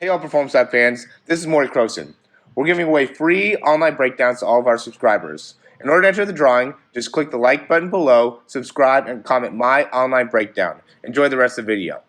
Hey all Performance Lab fans, this is Morey Croson. We're giving away free online breakdowns to all of our subscribers. In order to enter the drawing, just click the like button below, subscribe, and comment my online breakdown. Enjoy the rest of the video.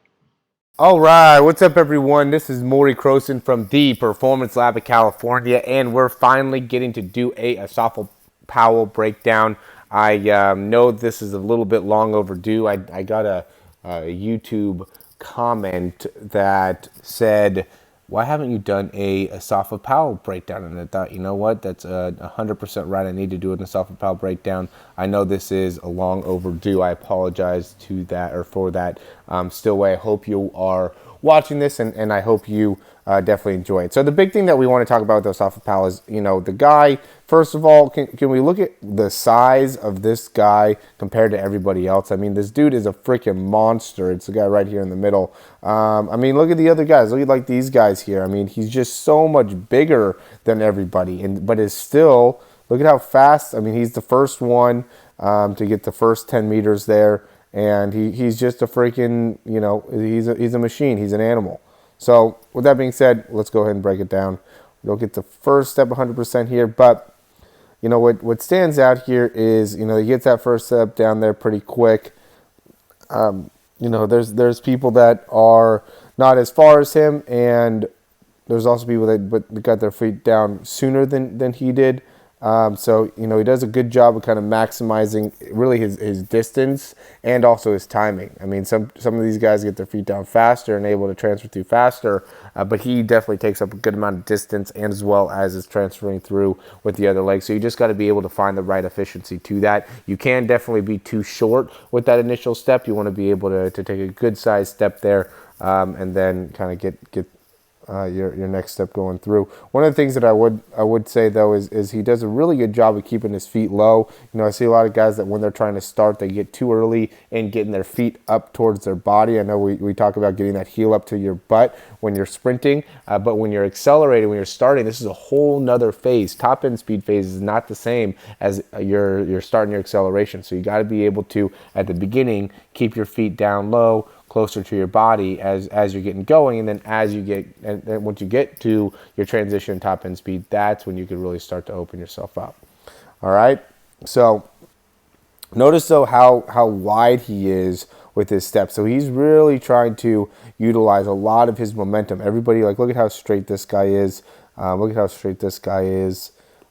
All right, what's up everyone? This is Morey Croson from the Performance Lab of California, and we're finally getting to do a Asafa Powell breakdown. I know this is a little bit long overdue. I got a YouTube comment that said, why haven't you done a Asafa Powell breakdown? And I thought, you know what, that's 100% right. I need to do an Asafa Powell breakdown. I know this is a long overdue. I apologize to that or for that. Still, I hope you are watching this, and I hope you definitely enjoy it. So the big thing that we want to talk about with Asafa Powell is, the guy, first of all, can we look at the size of this guy compared to everybody else? I mean, this dude is a freaking monster. It's the guy right here in the middle. I mean, look at the other guys. Look at like these guys here. I mean, he's just so much bigger than everybody, but is still, look at how fast. I mean, he's the first one to get the first 10 meters there. And he's just a freaking, he's a machine. He's an animal. So with that being said, let's go ahead and break it down. We'll get the first step 100% here. But, what stands out here is, he gets that first step down there pretty quick. There's people that are not as far as him. And there's also people that got their feet down sooner than he did. So he does a good job of kind of maximizing really his distance and also his timing. I mean, some of these guys get their feet down faster and able to transfer through faster, but he definitely takes up a good amount of distance and as well as is transferring through with the other leg. So you just got to be able to find the right efficiency to that. You can definitely be too short with that initial step. You want to be able to take a good size step there and then kind of get your next step going through. One of the things that I would say though is he does a really good job of keeping his feet low. I see a lot of guys that when they're trying to start, they get too early and getting their feet up towards their body. I know we talk about getting that heel up to your butt when you're sprinting, but when you're accelerating, when you're starting, this is a whole nother phase. Top end speed phase is not the same as you're starting your acceleration. So you got to be able to, at the beginning, keep your feet down low, closer to your body as you're getting going, and then once you get to your transition top end speed, that's when you can really start to open yourself up. All right, so notice though how wide he is with his steps. So he's really trying to utilize a lot of his momentum. Everybody, look at how straight this guy is. Look at how straight this guy is.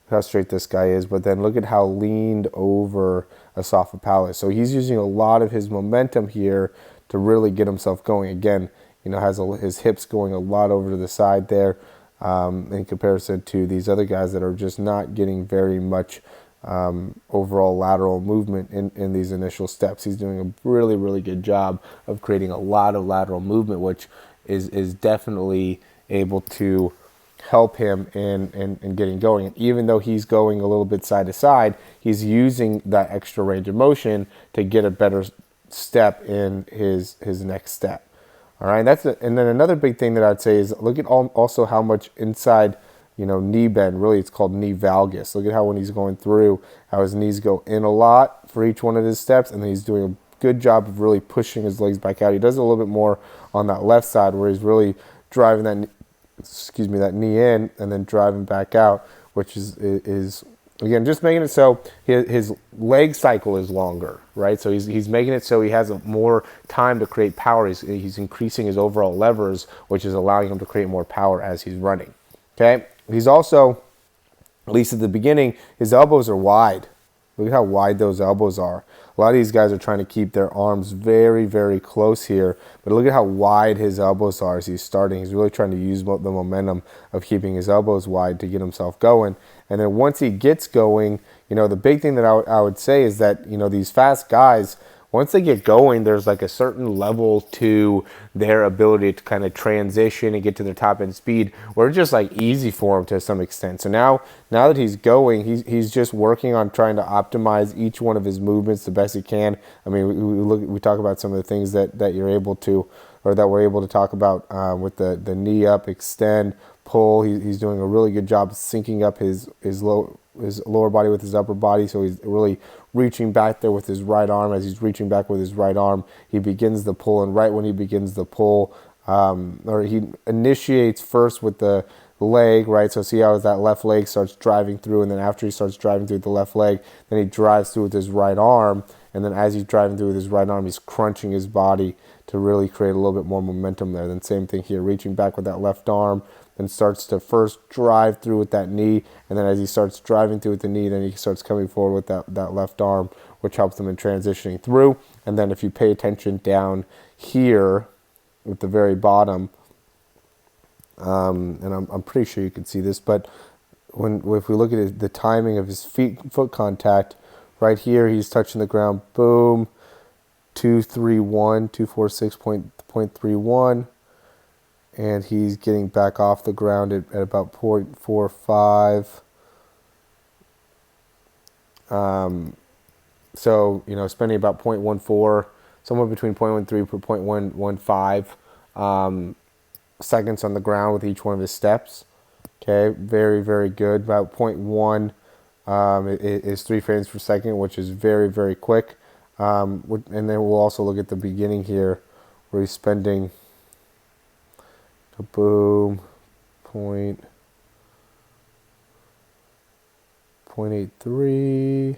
How straight this guy is, but then look at how leaned over Asafa Powell is. So he's using a lot of his momentum here to really get himself going. Again, has his hips going a lot over to the side there in comparison to these other guys that are just not getting very much overall lateral movement in these initial steps. He's doing a really, really good job of creating a lot of lateral movement, which is definitely able to help him in getting going. And even though he's going a little bit side to side, he's using that extra range of motion to get a better step in his next step. All right, and then another big thing that I'd say is look at also how much inside knee bend. Really, it's called knee valgus. Look at how when he's going through, how his knees go in a lot for each one of his steps, and then he's doing a good job of really pushing his legs back out. He does it a little bit more on that left side where he's really driving that knee in and then driving back out, which is again, just making it so his leg cycle is longer, right? So he's making it so he has more time to create power. He's increasing his overall levers, which is allowing him to create more power as he's running, okay? He's also, at least at the beginning, his elbows are wide. Look at how wide those elbows are. A lot of these guys are trying to keep their arms very, very close here, but look at how wide his elbows are as he's starting. He's really trying to use the momentum of keeping his elbows wide to get himself going. And then once he gets going, the big thing that I would say is that, these fast guys, once they get going, there's like a certain level to their ability to kind of transition and get to their top end speed where it's just like easy for him to some extent. So now that he's going, he's just working on trying to optimize each one of his movements the best he can. I mean, we talk about some of the things that you're able to, or that we're able to talk about with the knee up, extend, pull. He's doing a really good job syncing up his lower body with his upper body, so he's really reaching back there with his right arm. As he's reaching back with his right arm, he begins the pull, and right when he begins the pull, or he initiates first with the leg, right? So see how that left leg starts driving through, and then after he starts driving through with the left leg, then he drives through with his right arm, and then as he's driving through with his right arm, he's crunching his body to really create a little bit more momentum there. Then same thing here, reaching back with that left arm, then starts to first drive through with that knee, and then as he starts driving through with the knee, then he starts coming forward with that left arm, which helps him in transitioning through. And then if you pay attention down here at the very bottom, and I'm pretty sure you can see this, but if we look at the timing of his foot contact, right here he's touching the ground, boom, 246.31, and he's getting back off the ground at about 0.45. So, spending about 0.14, somewhere between 0.13 to 0.115 seconds on the ground with each one of his steps. Okay, very, very good. About 0.1 is 3 frames per second, which is very, very quick. And then we'll also look at the beginning here, where he's spending a boom, 0.83.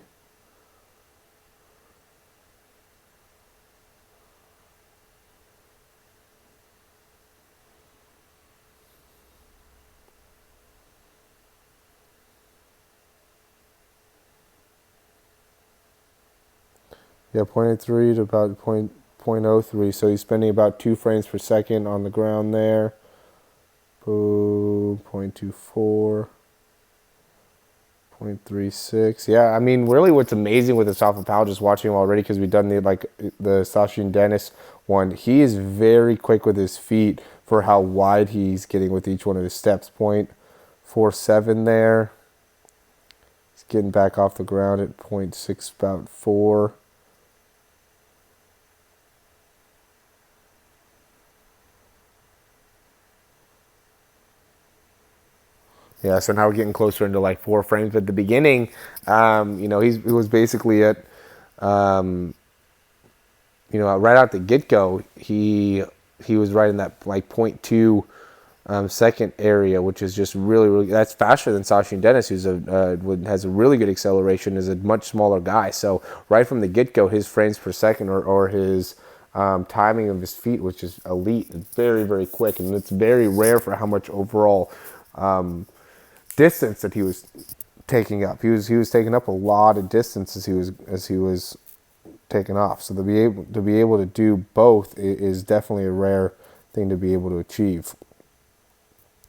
Yeah, 0.83 to about 0.03. So he's spending about 2 frames per second on the ground there. Boom, 0.24, 0.36. Yeah, I mean, really what's amazing with Asafa Powell, just watching him already, because we've done the Sashin Dennis one, he is very quick with his feet for how wide he's getting with each one of his steps. 0.47 there. He's getting back off the ground at 0.6, about 4. Yeah, so now we're getting closer into like 4 frames. But at the beginning, he was basically at, right out the get-go, he was right in that like 0.2 second area, which is just really, really, that's faster than Sashin Dennis, who's has a really good acceleration, is a much smaller guy. So right from the get-go, his frames per second or his timing of his feet, which is elite, it's very, very quick, and it's very rare for how much overall distance that he was taking up. He was taking up a lot of distance as he was taking off. So to be able to do both is definitely a rare thing to be able to achieve.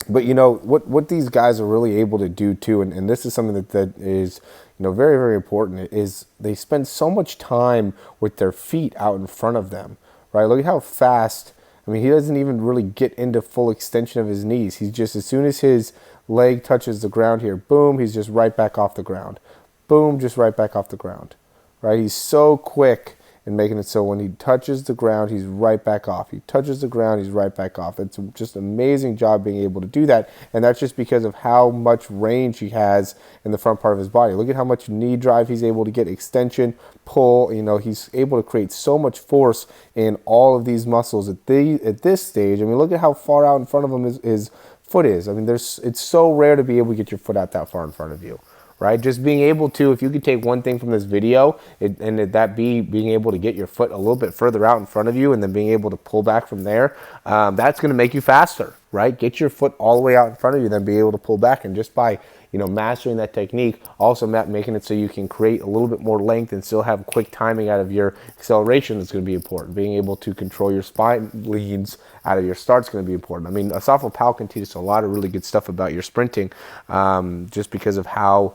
But what these guys are really able to do too, and this is something that is very, very important, is they spend so much time with their feet out in front of them. Right? Look at how fast. I mean, he doesn't even really get into full extension of his knees. He's just, as soon as his leg touches the ground here, boom, he's just right back off the ground. Boom, just right back off the ground. Right? He's so quick in making it so when he touches the ground, he's right back off. He touches the ground, he's right back off. It's just an amazing job being able to do that. And that's just because of how much range he has in the front part of his body. Look at how much knee drive he's able to get, extension, pull. He's able to create so much force in all of these muscles at this stage. I mean, look at how far out in front of him his foot is. I mean, it's so rare to be able to get your foot out that far in front of you. Right? Just being able to, if you could take one thing from this video, that be being able to get your foot a little bit further out in front of you and then being able to pull back from there, that's going to make you faster, right? Get your foot all the way out in front of you, then be able to pull back. And just by, mastering that technique, also making it so you can create a little bit more length and still have quick timing out of your acceleration is going to be important. Being able to control your spine leads out of your start is going to be important. I mean, Asafa Powell can teach us a lot of really good stuff about your sprinting, just because of how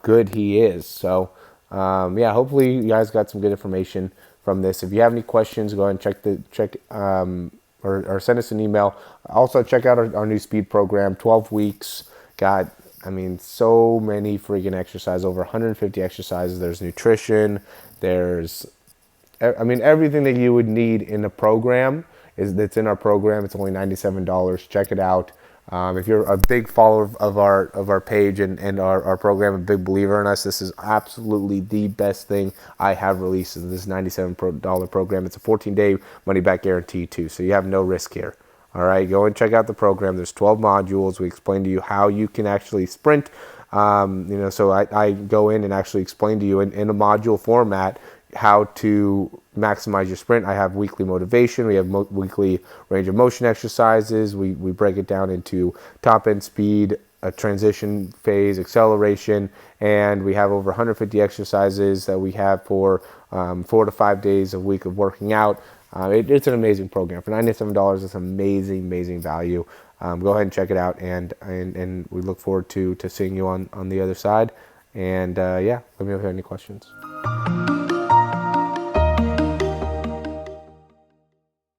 good he is. So hopefully you guys got some good information from this. If you have any questions, go ahead and check or send us an email. Also check out our new speed program, 12 weeks. Got so many freaking exercises, over 150 exercises. There's nutrition, there's everything that you would need in a program that's in our program. It's only $97. Check it out. If you're a big follower of our page and our program, a big believer in us, this is absolutely the best thing I have released in this $97 program. It's a 14-day money-back guarantee too, so you have no risk here. All right, go and check out the program. There's 12 modules. We explain to you how you can actually sprint. So I go in and actually explain to you in a module format how to maximize your sprint. I have weekly motivation. We have weekly range of motion exercises. We break it down into top end speed, a transition phase, acceleration, and we have over 150 exercises that we have for 4 to 5 days a week of working out. It's an amazing program. For $97, it's amazing value. Go ahead and check it out, and we look forward to seeing you on the other side. And let me know if you have any questions.